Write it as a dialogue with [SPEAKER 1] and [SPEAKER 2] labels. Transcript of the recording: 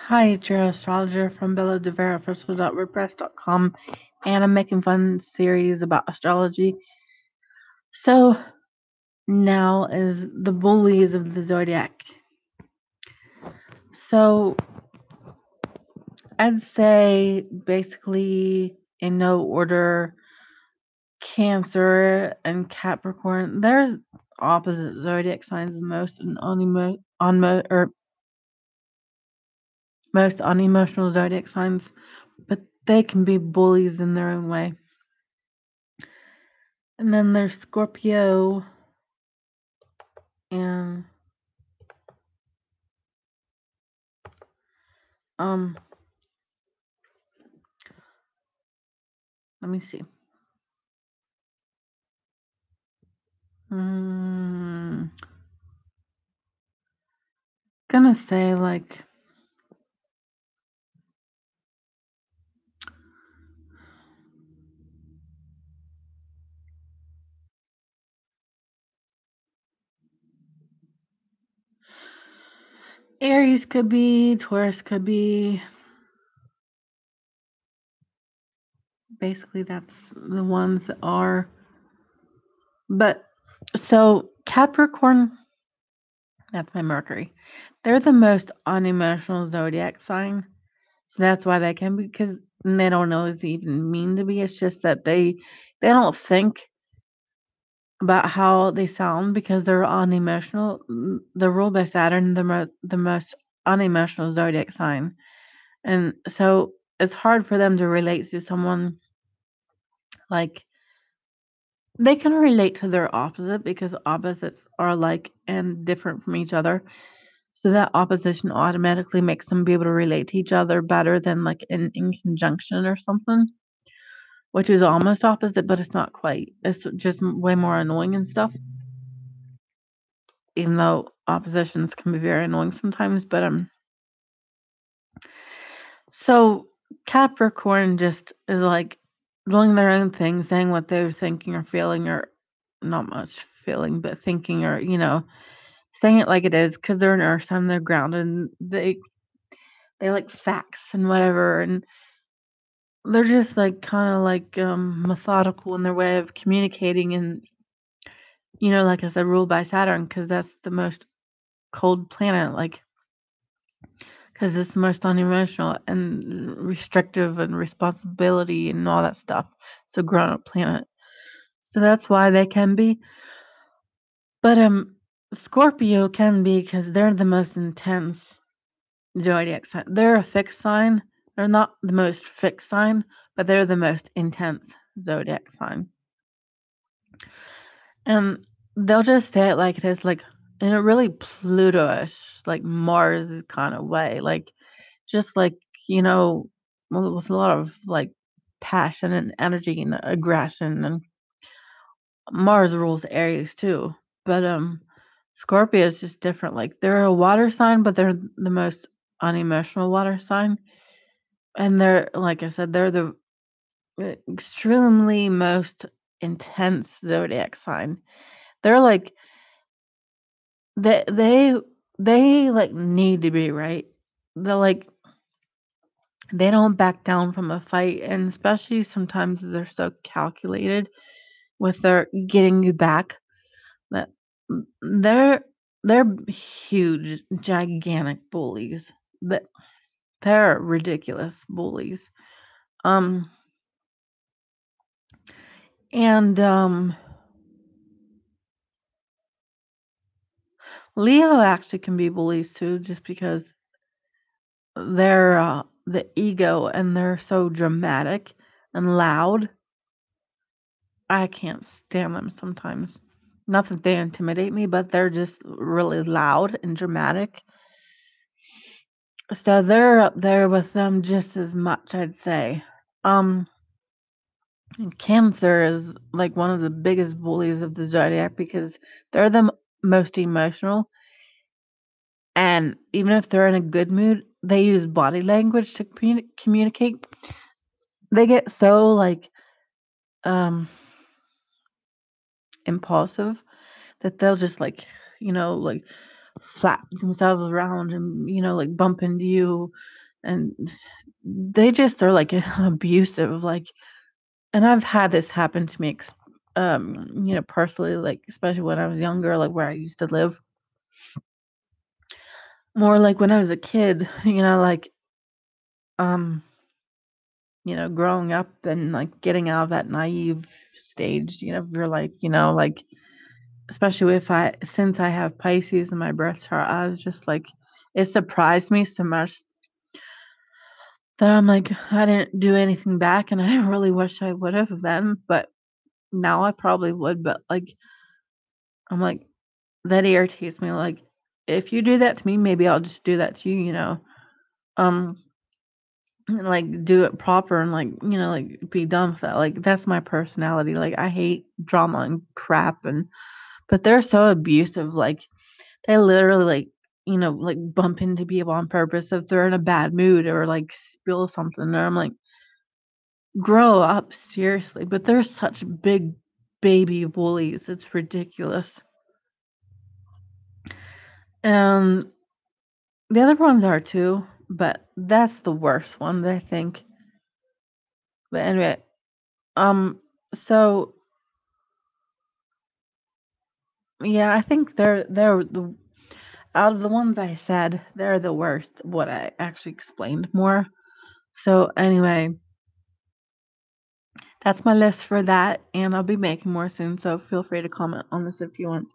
[SPEAKER 1] Hi, it's your astrologer from BellaDeVeraFestival.wordpress.com, and I'm making fun series about astrology. So now is the bullies of the zodiac. So I'd say basically in no order, Cancer and Capricorn. There's opposite zodiac signs most and most unemotional zodiac signs, but they can be bullies in their own way. And then there's Scorpio and let me see. Gonna say like Aries could be, Taurus could be. Basically, that's the ones that are. But so Capricorn, that's my Mercury. They're the most unemotional zodiac sign. So that's why they can be, because they don't always even mean to be. It's just that they don't think about how they sound because they're unemotional. They're ruled by Saturn, the most unemotional zodiac sign. And so it's hard for them to relate to someone like they can relate to their opposite because opposites are alike and different from each other. So that opposition automatically makes them be able to relate to each other better than like in conjunction or something, which is almost opposite, but it's not quite. It's just way more annoying and stuff. Even though oppositions can be very annoying sometimes, but so Capricorn just is like doing their own thing, saying what they're thinking or feeling, or not much feeling, but thinking, or saying it like it is, because they're an earth sign, they're grounded, and they like facts and whatever, and they're just like kind of like methodical in their way of communicating, and like I said, ruled by Saturn, because that's the most cold planet, like because it's the most unemotional and restrictive and responsibility and all that stuff. It's a grown up planet. So that's why they can be. But Scorpio can be because they're the most intense zodiac sign. They're a fixed sign. They're not the most fixed sign, but they're the most intense zodiac sign. And they'll just say it like it is, like in a really Pluto-ish, like Mars kind of way. Like just like, with a lot of like passion and energy and aggression, and Mars rules Aries too. But Scorpio is just different. Like they're a water sign, but they're the most unemotional water sign. And they're, like I said, they're the extremely most intense zodiac sign. They're like they like need to be right. They're like they don't back down from a fight, and especially sometimes they're so calculated with their getting you back that they're huge, gigantic bullies. That they're ridiculous bullies. Um and Leo actually can be bullies too, just because they're the ego, and they're so dramatic and loud. I can't stand them sometimes. Not that they intimidate me, but they're just really loud and dramatic. So they're up there with them just as much, I'd say. And Cancer is like one of the biggest bullies of the zodiac because they're the most emotional. And even if they're in a good mood, they use body language to communicate. They get so like um impulsive that they'll just like like flap themselves around and, like, bump into you, and they just are, like, abusive, like, and I've had this happen to me, personally, like, especially when I was younger, like, where I used to live. More like when I was a kid, like, um, growing up and, like, getting out of that naive stage, you're like, like, especially since I have Pisces in my birth chart, I was just like, it surprised me so much that I'm like, I didn't do anything back, and I really wish I would have then, but now I probably would, but, like, I'm like, that irritates me, like, if you do that to me, maybe I'll just do that to you, um, and, like, do it proper and, like, like, be done with that, like, that's my personality, like, I hate drama and crap, but they're so abusive, like, they literally, like, like, bump into people on purpose if they're in a bad mood or, like, spill something, and I'm like, "Grow up, seriously," but they're such big baby bullies, it's ridiculous. Um, the other ones are too, but that's the worst one, I think. But anyway, um, so, yeah, I think they're the out of the ones I said, they're the worst, what I actually explained more. So, anyway, that's my list for that, and I'll be making more soon, so feel free to comment on this if you want.